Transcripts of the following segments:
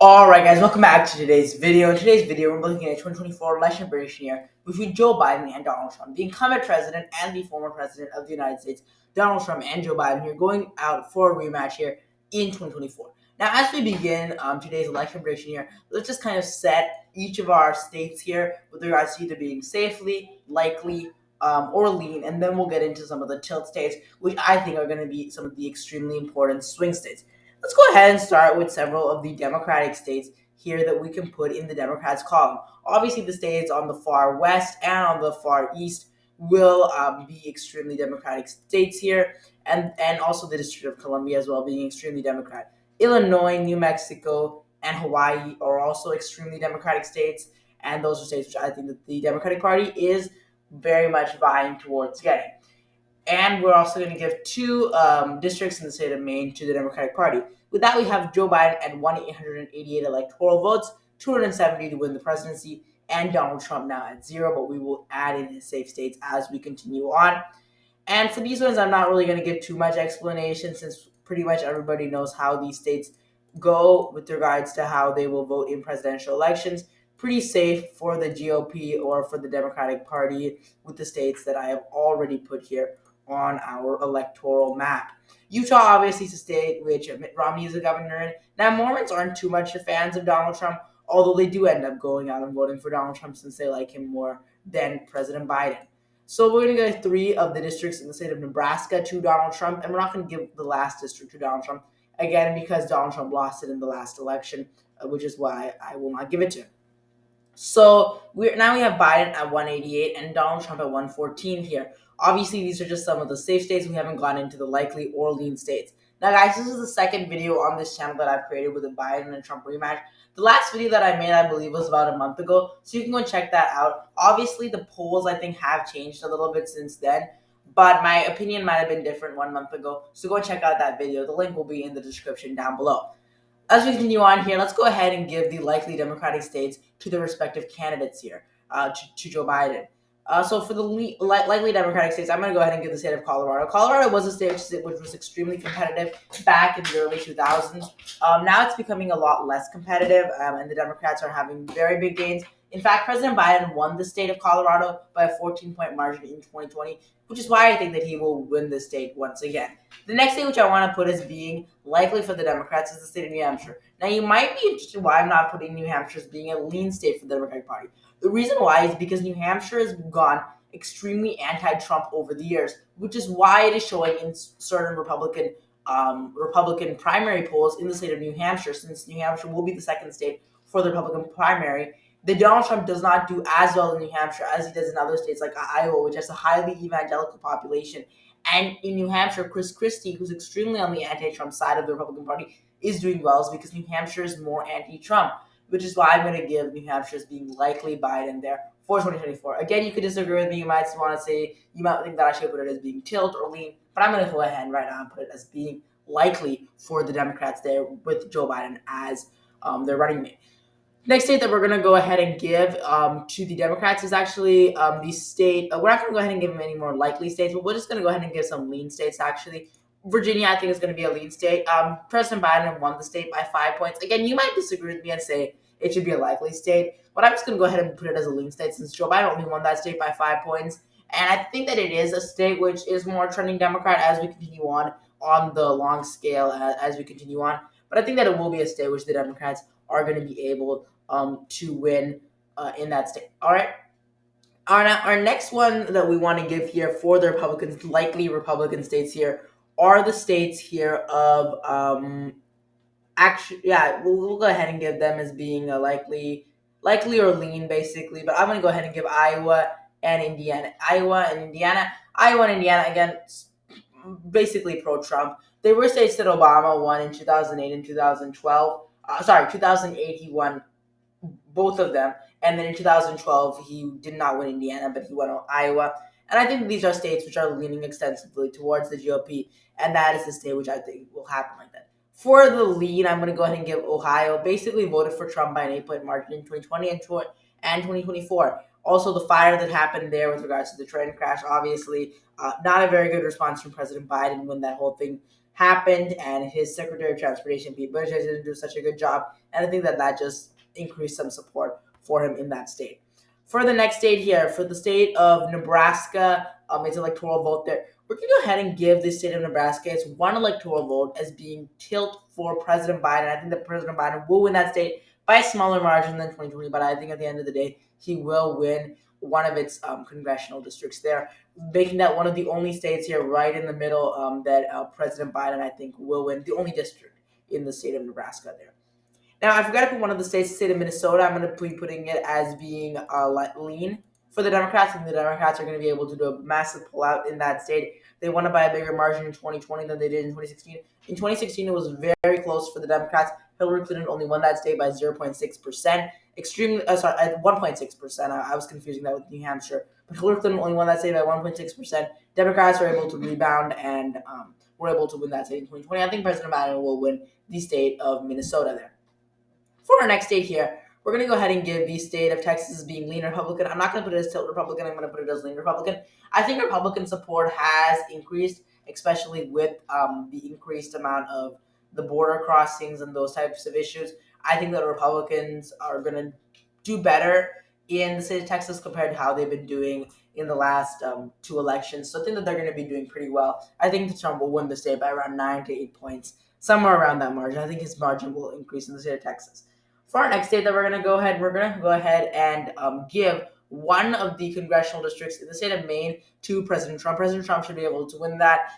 Alright guys, welcome back to today's video. In today's video, we're looking at 2024 election prediction year between Joe Biden and Donald Trump. The incumbent president and the former president of the United States, Donald Trump and Joe Biden, here going out for a rematch here in 2024. Now, as we begin today's election prediction year, let's just kind of set each of our states here with regards to either being safely, likely, or lean, and then we'll get into some of the tilt states, which I think are going to be some of the extremely important swing states. Let's go ahead and start with several of the Democratic states here that we can put in the Democrats column. Obviously, the states on the far west and on the far east will be extremely Democratic states here, and also the District of Columbia as well being extremely Democrat. Illinois, New Mexico, and Hawaii are also extremely Democratic states, and those are states which I think that the Democratic Party is very much vying towards getting. And we're also going to give two districts in the state of Maine to the Democratic Party. With that, we have Joe Biden at 1,888 electoral votes, 270 to win the presidency, and Donald Trump now at 0, but we will add in his safe states as we continue on. And for these ones, I'm not really going to give too much explanation since pretty much everybody knows how these states go with regards to how they will vote in presidential elections. Pretty safe for the GOP or for the Democratic Party with the states that I have already put here on our electoral map. Utah obviously is a state which Mitt Romney is the governor in. Now, Mormons aren't too much fans of Donald Trump, although they do end up going out and voting for Donald Trump since they like him more than President Biden. So we're going to go three of the districts in the state of Nebraska to Donald Trump, and we're not going to give the last district to Donald Trump, again, because Donald Trump lost it in the last election, which is why I will not give it to him. So we have Biden at 188 and Donald Trump at 114 here. Obviously, these are just some of the safe states. We haven't gone into the likely or lean states. Now, guys, this is the second video on this channel that I've created with a Biden and Trump rematch. The last video that I made, I believe, was about a month ago, so you can go and check that out. Obviously, the polls, I think, have changed a little bit since then, but my opinion might have been different 1 month ago, so go and check out that video. The link will be in the description down below. As we continue on here, let's go ahead and give the likely Democratic states to the respective candidates here, to Joe Biden. So for the likely Democratic states, I'm going to go ahead and give the state of Colorado. Colorado was a state which was extremely competitive back in the early 2000s. Now it's becoming a lot less competitive, and the Democrats are having very big gains. In fact, President Biden won the state of Colorado by a 14-point margin in 2020, which is why I think that he will win the state once again. The next state which I want to put as being likely for the Democrats is the state of New Hampshire. Now, you might be interested why I'm not putting New Hampshire as being a lean state for the Democratic Party. The reason why is because New Hampshire has gone extremely anti-Trump over the years, which is why it is showing in certain Republican primary polls in the state of New Hampshire, since New Hampshire will be the second state for the Republican primary. The Donald Trump does not do as well in New Hampshire as he does in other states like Iowa, which has a highly evangelical population. And in New Hampshire, Chris Christie, who's extremely on the anti-Trump side of the Republican Party, is doing well because New Hampshire is more anti-Trump, which is why I'm going to give New Hampshire as being likely Biden there for 2024. Again, you could disagree with me. You might want to say, you might think that I should put it as being tilt or lean, but I'm going to go ahead right now and put it as being likely for the Democrats there with Joe Biden as their running mate. Next state that we're going to go ahead and give to the Democrats is actually the state. We're not going to go ahead and give them any more likely states, but we're just going to go ahead and give some lean states, actually. Virginia, I think, is going to be a lean state. President Biden won the state by 5 points. Again, you might disagree with me and say it should be a likely state, but I'm just going to go ahead and put it as a lean state since Joe Biden only won that state by 5 points. And I think that it is a state which is more trending Democrat as we continue on the long scale as we continue on. But I think that it will be a state which the Democrats are going to be able to win in that state. All right. Our next one that we want to give here for the Republicans, likely Republican states here, are the states here of we'll go ahead and give them as being a likely or lean, basically. But I'm going to go ahead and give Iowa and Indiana. Iowa and Indiana, again, basically pro-Trump. They were states that Obama won in 2008 and 2012. 2008 he won both of them, and then in 2012 he did not win Indiana, but he won Iowa. And I think these are states which are leaning extensively towards the GOP, and that is the state which I think will happen like that. For the lead, I'm going to go ahead and give Ohio. Basically voted for Trump by an 8-point margin in 2020 and 2024. Also, the fire that happened there with regards to the train crash, obviously, not a very good response from President Biden when that whole thing happened, and his Secretary of Transportation, Pete Buttigieg, didn't do such a good job. And I think that just increased some support for him in that state. For the next state here, for the state of Nebraska, its electoral vote there, we're going to go ahead and give the state of Nebraska its one electoral vote as being tilt for President Biden. I think that President Biden will win that state by a smaller margin than 2020, but I think at the end of the day, he will win one of its congressional districts there, making that one of the only states here right in the middle that President Biden, I think, will win, the only district in the state of Nebraska there. Now, I forgot to put one of the states, the state of Minnesota. I'm going to be putting it as being lean for the Democrats, and the Democrats are going to be able to do a massive pullout in that state. They won it by a bigger margin in 2020 than they did in 2016. In 2016, it was very close for the Democrats. Hillary Clinton only won that state by 0.6%. Extremely, sorry, at 1.6%. I was confusing that with New Hampshire. But Hillary Clinton only won that state by 1.6%. Democrats are able to rebound and were able to win that state in 2020. I think President Biden will win the state of Minnesota there. For our next state here, we're going to go ahead and give the state of Texas as being lean Republican. I'm not going to put it as tilt Republican. I'm going to put it as lean Republican. I think Republican support has increased, especially with the increased amount of the border crossings and those types of issues. I think that Republicans are going to do better in the state of Texas compared to how they've been doing in the last two elections. So I think that they're going to be doing pretty well. I think that Trump will win the state by around 9 to 8 points, somewhere around that margin. I think his margin will increase in the state of Texas. For our next state that we're going to go ahead and give one of the congressional districts in the state of Maine to President Trump. President Trump should be able to win that.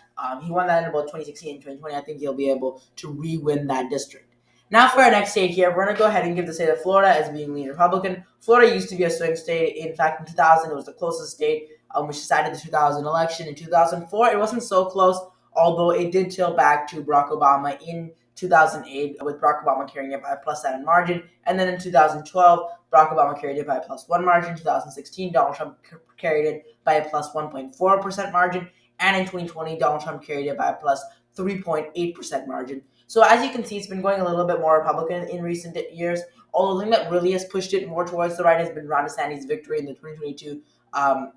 He won that in about 2016 and 2020. I think he'll be able to re-win that district. Now for our next state here, we're going to go ahead and give the state of Florida as being lean Republican. Florida used to be a swing state. In fact, in 2000, it was the closest state, which decided the 2000 election. In 2004, it wasn't so close, although it did tilt back to Barack Obama in 2008, with Barack Obama carrying it by a +7 margin. And then in 2012, Barack Obama carried it by a +1 margin. In 2016, Donald Trump carried it by a +1.4% margin. And in 2020, Donald Trump carried it by a +3.8% margin. So as you can see, it's been going a little bit more Republican in recent years. Although the thing that really has pushed it more towards the right has been Ron DeSantis' victory in the 2022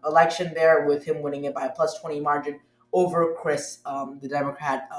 election there, with him winning it by a +20 margin over Chris, the Democrat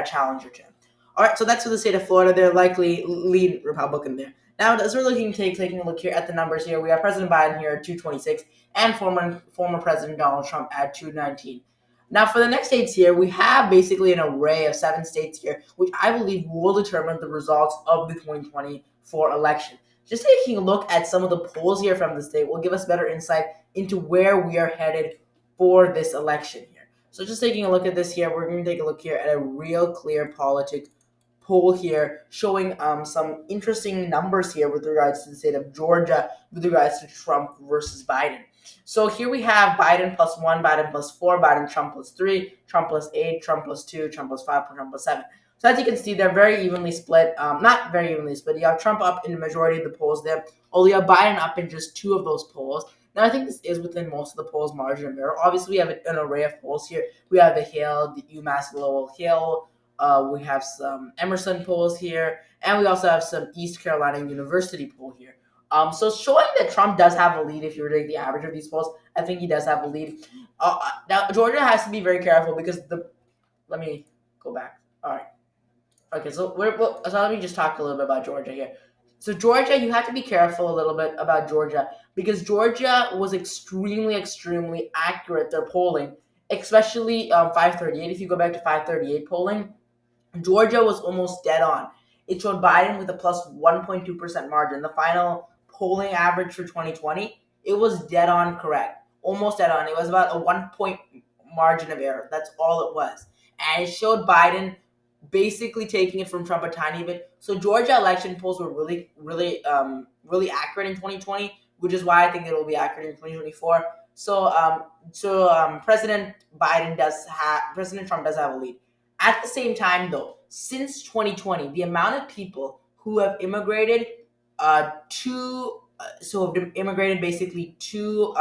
challenger to him. All right, so that's for the state of Florida. They're likely lead Republican there. Now, as we're taking a look here at the numbers here, we have President Biden here at 226 and former President Donald Trump at 219. Now, for the next states here, we have basically an array of 7 states here, which I believe will determine the results of the 2024 election. Just taking a look at some of the polls here from the state will give us better insight into where we are headed for this election here. So just taking a look at this here, we're going to take a look here at a real clear politic poll here showing some interesting numbers here with regards to the state of Georgia, with regards to Trump versus Biden. So here we have Biden +1, Biden +4, Biden Trump +3, Trump +8, Trump +2, Trump +5, Trump +7. So as you can see, they're very evenly split. Not very evenly split. You have Trump up in the majority of the polls there, although you have Biden up in just 2 of those polls. Now, I think this is within most of the polls' margin of error. Obviously, we have an array of polls here. We have the Hill, the UMass Lowell Hill. We have some Emerson polls here, and we also have some East Carolina University poll here. So showing that Trump does have a lead if you were doing the average of these polls, I think he does have a lead. Now, Georgia has to be very careful because let me go back. All right. Okay, so let me just talk a little bit about Georgia here. So Georgia, you have to be careful a little bit about Georgia because Georgia was extremely accurate, their polling, especially 538. If you go back to 538 polling, Georgia was almost dead on. It showed Biden with a +1.2% margin. The final polling average for 2020, it was dead on correct. Almost dead on. It was about a 1 point margin of error. That's all it was. And it showed Biden basically taking it from Trump a tiny bit. So Georgia election polls were really accurate in 2020, which is why I think it will be accurate in 2024. So President Trump does have a lead. At the same time, though, since 2020, the amount of people who have immigrated basically to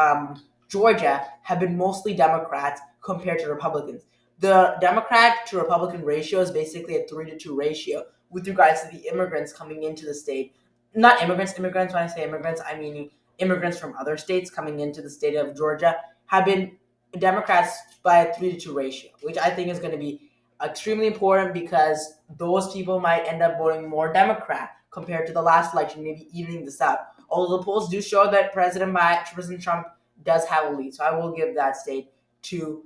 Georgia have been mostly Democrats compared to Republicans. The Democrat to Republican ratio is basically a 3-to-2 ratio with regards to the immigrants coming into the state. Not immigrants. When I say immigrants, I mean immigrants from other states coming into the state of Georgia have been Democrats by a 3-2 ratio, which I think is going to be extremely important because those people might end up voting more Democrat compared to the last election, maybe evening this out. Although the polls do show that President Trump does have a lead, so I will give that state to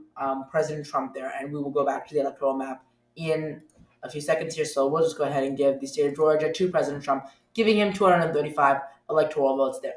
President Trump there, and we will go back to the electoral map in a few seconds here. So we'll just go ahead and give the state of Georgia to President Trump, giving him 235 electoral votes there.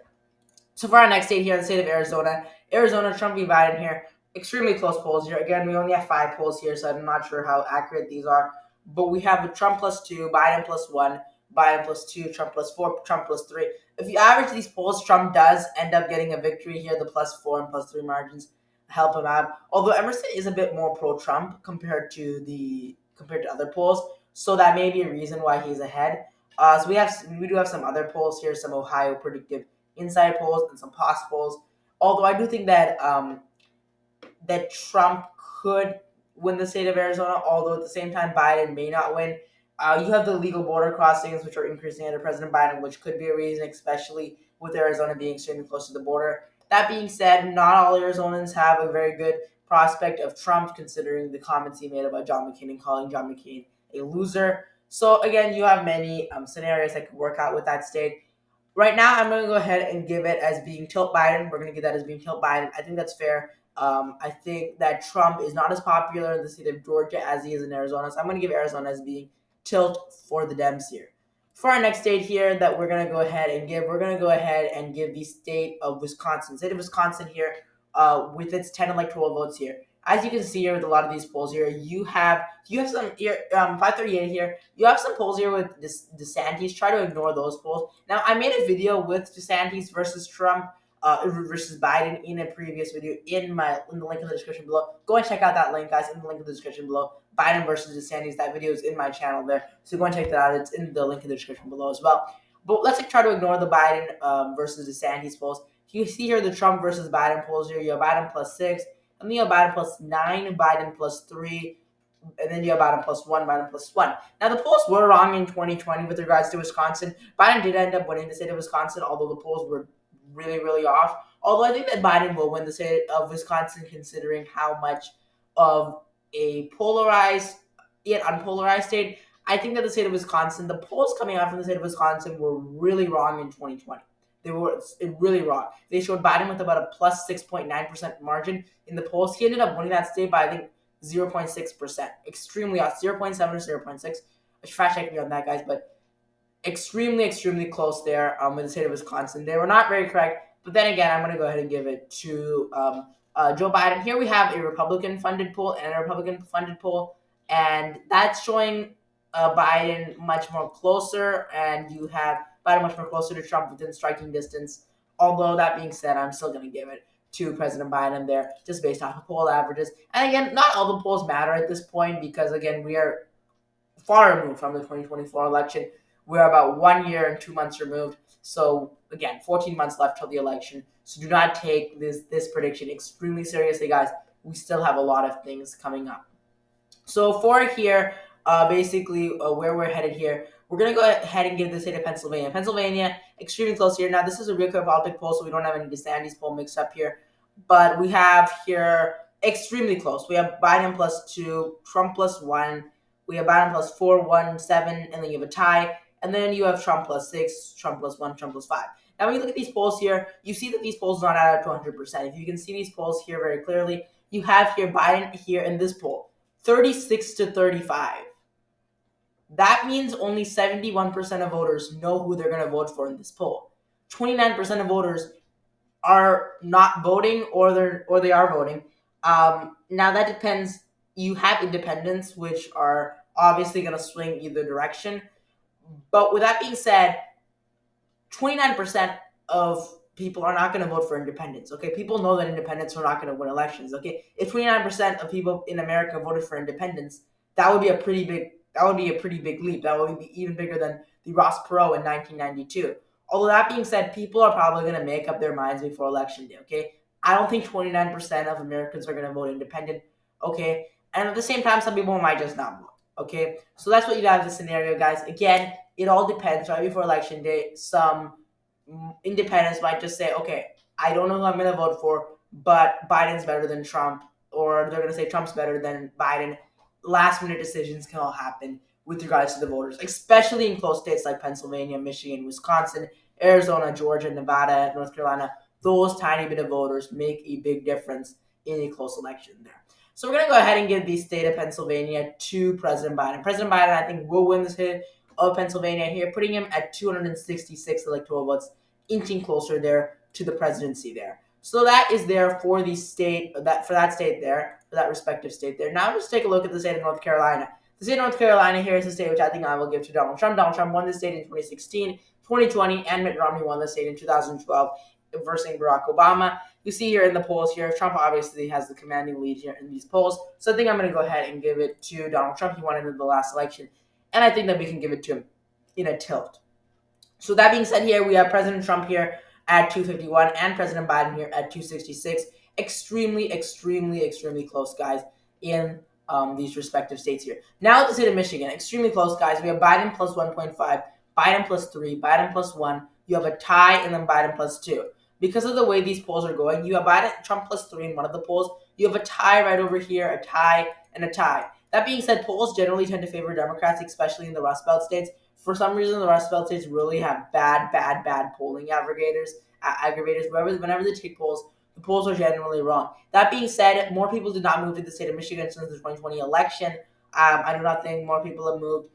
So for our next state here, the state of Arizona, Trump v. Biden here, extremely close polls here. Again, we only have 5 polls here, so I'm not sure how accurate these are. But we have Trump +2, Biden +1, Biden +2, Trump +4, Trump +3. If you average these polls, Trump does end up getting a victory here. The +4 and +3 margins help him out. Although Emerson is a bit more pro-Trump compared to other polls, so that may be a reason why he's ahead. So we do have some other polls here, some Ohio predictive inside polls and some past polls. Although I do think that Trump could win the state of Arizona, although at the same time Biden may not win. You have the illegal border crossings, which are increasing under President Biden, which could be a reason, especially with Arizona being extremely close to the border. That being said, not all Arizonans have a very good prospect of Trump, considering the comments he made about John McCain and calling John McCain a loser. So again, you have many scenarios that could work out with that state. Right now, I'm going to go ahead and give it as being tilt Biden. We're going to give that as being tilt Biden. I think that's fair. I think that Trump is not as popular in the state of Georgia as he is in Arizona. So I'm going to give Arizona as being tilt for the Dems here. For our next state here that we're going to go ahead and give, the state of Wisconsin. State of Wisconsin here with its 10 electoral votes here. As you can see here with a lot of these polls here, you have some here, 538 here. You have some polls here with DeSantis. Try to ignore those polls. Now, I made a video with DeSantis versus Trump versus Biden in a previous video in the link in the description below. Go and check out that link, guys, in the link in the description below. Biden versus DeSantis. That video is in my channel there, so go and check that out. It's in the link in the description below as well. But let's try to ignore the Biden versus DeSantis polls. You see here the Trump versus Biden polls here. You have Biden +6, and then you have Biden +9, Biden +3, and then you have Biden +1, Biden +1. Now, the polls were wrong in 2020 with regards to Wisconsin. Biden did end up winning the state of Wisconsin, although the polls were really, really off. Although I think that Biden will win the state of Wisconsin, considering how much of a polarized yet unpolarized state. I think that the state of Wisconsin, the polls coming out from the state of Wisconsin were really wrong in 2020. They were really wrong. They showed Biden with about a +6.9% margin in the polls. He ended up winning that state by, I think, 0.6%. Extremely off, 0.7 or 0.6. Fact check me on that, guys, but extremely, extremely close there with the state of Wisconsin. They were not very correct, but then again, I'm going to go ahead and give it to Joe Biden. Here we have a Republican-funded poll and a Republican-funded poll, and that's showing Biden much more closer, and you have Biden much more closer to Trump within striking distance. Although, that being said, I'm still going to give it to President Biden there, just based off of poll averages. And again, not all the polls matter at this point because, again, we are far removed from the 2024 election. We're about 1 year and 2 months removed. So, again, 14 months left till the election. So do not take this prediction extremely seriously, guys. We still have a lot of things coming up. So for here, basically where we're headed here, we're going to go ahead and give the state of Pennsylvania. Pennsylvania, extremely close here. Now, this is a real quick politic poll, so we don't have any DeSantis poll mixed up here. But we have here extremely close. We have Biden +2, Trump +1. We have Biden +4, 1, 7, and then you have a tie. And then you have Trump +6, Trump +1, Trump +5. Now, when you look at these polls here, you see that these polls do not add up to 100%. If you can see these polls here very clearly, you have here Biden here in this poll, 36 to 35. That means only 71% of voters know who they're going to vote for in this poll. 29% of voters are not voting, or they are voting. Now that depends. You have independents, which are obviously going to swing either direction. But with that being said, 29% of people are not going to vote for independents. Okay, people know that independents are not going to win elections. Okay, if 29% of people in America voted for independents, that would be a pretty big. That would be a pretty big leap. That would be even bigger than the Ross Perot in 1992. Although that being said, people are probably going to make up their minds before election day. Okay, I don't think 29% of Americans are going to vote independent. Okay, and at the same time, some people might just not vote. Okay, so that's what you have in the scenario, guys. Again, it all depends. Right before election day, some independents might just say, okay, I don't know who I'm going to vote for, but Biden's better than Trump, or they're going to say Trump's better than Biden. Last minute decisions can all happen with regards to the voters, especially in close states like Pennsylvania, Michigan, Wisconsin, Arizona, Georgia, Nevada, North Carolina. Those tiny bit of voters make a big difference in a close election there. So we're going to go ahead and give the state of Pennsylvania to President Biden. President Biden, I think, will win this hit of Pennsylvania here, putting him at 266 electoral votes, inching closer there to the presidency there. So that is there for the state for that state there, for that respective state there. Now let's take a look at the state of North Carolina. The state of North Carolina here is a state which I think I will give to Donald Trump. Donald Trump won the state in 2016, 2020, and Mitt Romney won the state in 2012 versus Barack Obama. You see here in the polls here, Trump obviously has the commanding lead here in these polls. So I think I'm going to go ahead and give it to Donald Trump. He won it in the last election. And I think that we can give it to him in a tilt. So that being said, here we have President Trump here at 251 and President Biden here at 266. Extremely, extremely, extremely close, guys, in these respective states here. Now the state of Michigan, extremely close, guys. We have Biden plus 1.5, Biden plus 3, Biden plus 1. You have a tie, and then Biden plus 2. Because of the way these polls are going, you have Trump plus 3 in one of the polls. You have a tie right over here, a tie, and a tie. That being said, polls generally tend to favor Democrats, especially in the Rust Belt states. For some reason, the Rust Belt states really have bad polling aggravators. Whenever they take polls, the polls are generally wrong. That being said, more people did not move to the state of Michigan since the 2020 election. I do not think more people have moved.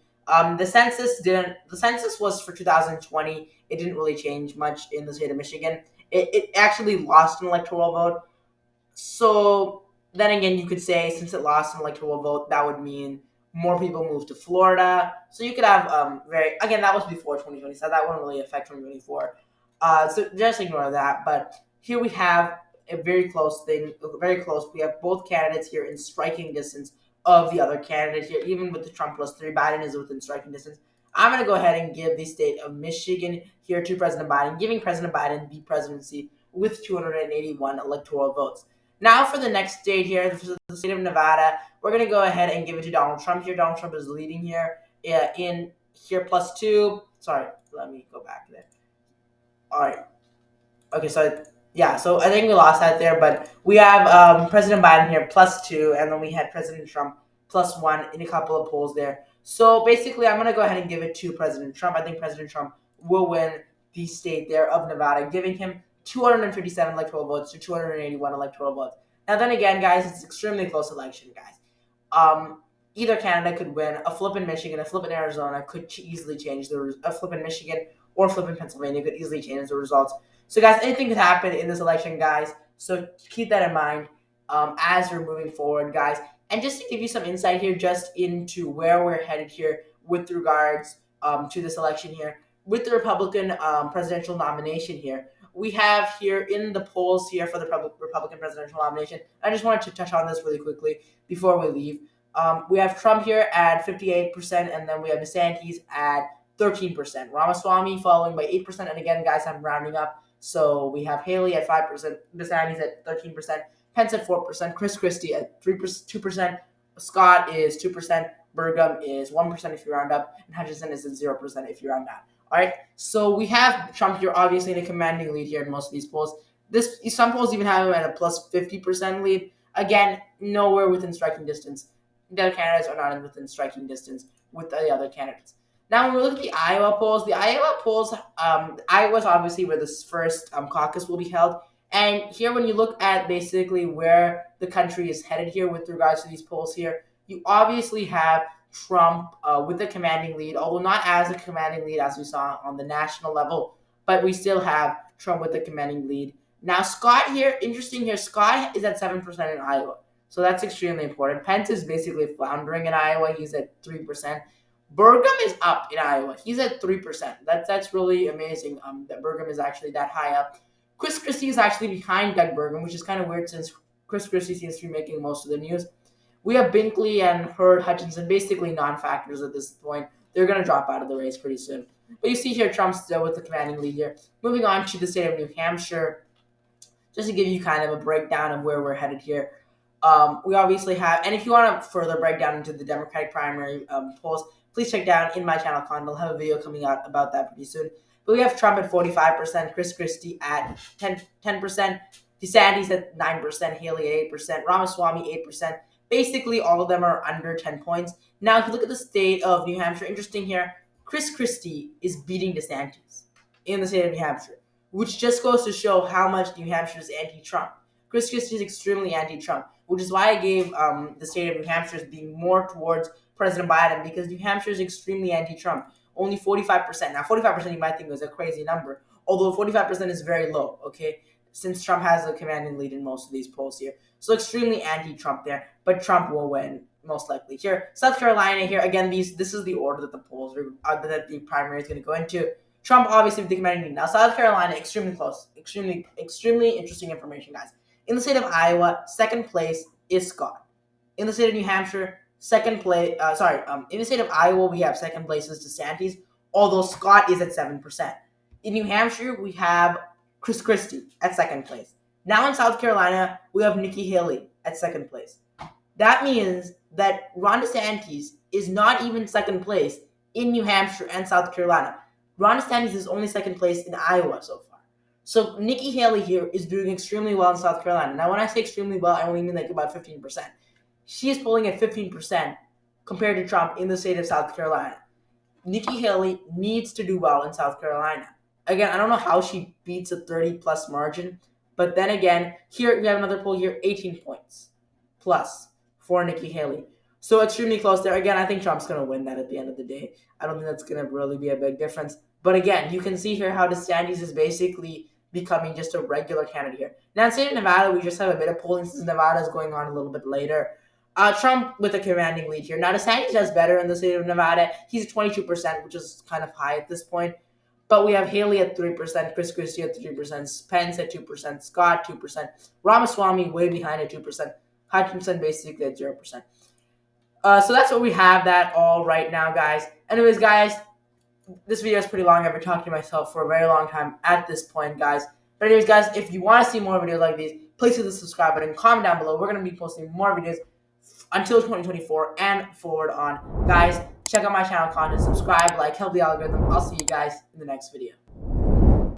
The census didn't. The census was for 2020. It didn't really change much in the state of Michigan. It actually lost an electoral vote. So then again, you could say since it lost an electoral vote, that would mean more people moved to Florida. So you could have that was before 2020, so that won't really affect 2024. So just ignore that. But here we have a very close thing, very close. We have both candidates here in striking distance of the other candidate here. Even with the Trump plus 3, Biden is within striking distance. I'm going to go ahead and give the state of Michigan here to President Biden, giving President Biden the presidency with 281 electoral votes. Now for the next state here, the state of Nevada, we're going to go ahead and give it to Donald Trump here. Donald Trump is leading here in here plus 2. Sorry, let me go back there. All right. Okay, so yeah, so I think we lost that there, but we have President Biden here plus 2, and then we had President Trump plus 1 in a couple of polls there. So basically, I'm going to go ahead and give it to President Trump. I think President Trump will win the state there of Nevada, giving him 257 electoral votes to 281 electoral votes. Now, then again, guys, it's an extremely close election, guys. Either candidate could win. A flip in Michigan, a flip in Arizona could easily change a flip in Michigan or flip in Pennsylvania could easily change the results. So, guys, anything could happen in this election, guys. So keep that in mind as we're moving forward, guys. And just to give you some insight here, just into where we're headed here with regards to this election here, with the Republican presidential nomination here, we have here in the polls here for the Republican presidential nomination. I just wanted to touch on this really quickly before we leave. We have Trump here at 58%, and then we have DeSantis at 13%. Ramaswamy following by 8%. And again, guys, I'm rounding up. So we have Haley at 5%, DeSantis at 13%, Pence at 4%, Chris Christie at 2%, Scott is 2%, Burgum is 1% if you round up, and Hutchinson is at 0% if you round down. All right, so we have Trump here obviously in a commanding lead here in most of these polls. Some polls even have him at a plus 50% lead. Again, nowhere within striking distance. The other candidates are not within striking distance with the other candidates. Now, when we look at the Iowa's polls, Iowa's obviously where this first caucus will be held. And here, when you look at basically where the country is headed here with regards to these polls here, you obviously have Trump with a commanding lead, although not as a commanding lead as we saw on the national level, but we still have Trump with a commanding lead. Now, Scott here, interesting here, Scott is at 7% in Iowa. So that's extremely important. Pence is basically floundering in Iowa. He's at 3%. Burgum is up in Iowa. He's at 3%. That's really amazing that Burgum is actually that high up. Chris Christie is actually behind Doug Burgum, which is kind of weird since Chris Christie seems to be making most of the news. We have Binkley and Hurd, Hutchinson, basically non-factors at this point. They're going to drop out of the race pretty soon. But you see here Trump still with the commanding lead here. Moving on to the state of New Hampshire, just to give you kind of a breakdown of where we're headed here. We obviously have, and if you want to further break down into the Democratic primary polls, please check down in my channel content. I'll have a video coming out about that pretty soon. But we have Trump at 45%, Chris Christie at 10%, DeSantis at 9%, Haley at 8%, Ramaswamy 8%. Basically, all of them are under 10 points. Now, if you look at the state of New Hampshire, interesting here, Chris Christie is beating DeSantis in the state of New Hampshire, which just goes to show how much New Hampshire is anti-Trump. Chris Christie is extremely anti-Trump, which is why I gave the state of New Hampshire as being more towards President Biden, because New Hampshire is extremely anti-Trump. Only 45%. Now, 45% you might think was a crazy number, although 45% is very low, okay, since Trump has a commanding lead in most of these polls here. So extremely anti-Trump there, but Trump will win most likely here. South Carolina here, again, this is the order that the polls are, that the primary is going to go into. Trump obviously with the commanding lead. Now, South Carolina, extremely close. Extremely interesting information, guys. In the state of Iowa, second place is Scott. In the state of New Hampshire, second place, in the state of Iowa, we have second place is DeSantis, although Scott is at 7%. In New Hampshire, we have Chris Christie at second place. Now in South Carolina, we have Nikki Haley at second place. That means that Ron DeSantis is not even second place in New Hampshire and South Carolina. Ron DeSantis is only second place in Iowa so far. So Nikki Haley here is doing extremely well in South Carolina. Now, when I say extremely well, I only mean like about 15%. She is polling at 15% compared to Trump in the state of South Carolina. Nikki Haley needs to do well in South Carolina. Again, I don't know how she beats a 30-plus margin, but then again, here we have another poll here, 18 points plus for Nikki Haley. So extremely close there. Again, I think Trump's going to win that at the end of the day. I don't think that's going to really be a big difference. But again, you can see here how DeSantis is basically becoming just a regular candidate here. Now, in the state of Nevada, we just have a bit of polling since Nevada is going on a little bit later. Trump with a commanding lead here. Now, DeSantis does better in the state of Nevada. He's at 22%, which is kind of high at this point. But we have Haley at 3%, Chris Christie at 3%, Pence at 2%, Scott 2%, Ramaswamy way behind at 2%, Hutchinson basically at 0%. So that's what we have that all right now, guys. Anyways, guys, this video is pretty long. I've been talking to myself for a very long time at this point, guys. But anyways, guys, if you want to see more videos like these, please hit the subscribe button. Comment down below. We're going to be posting more videos until 2024 and forward on. Guys, check out my channel content. Subscribe, like, help the algorithm. I'll see you guys in the next video.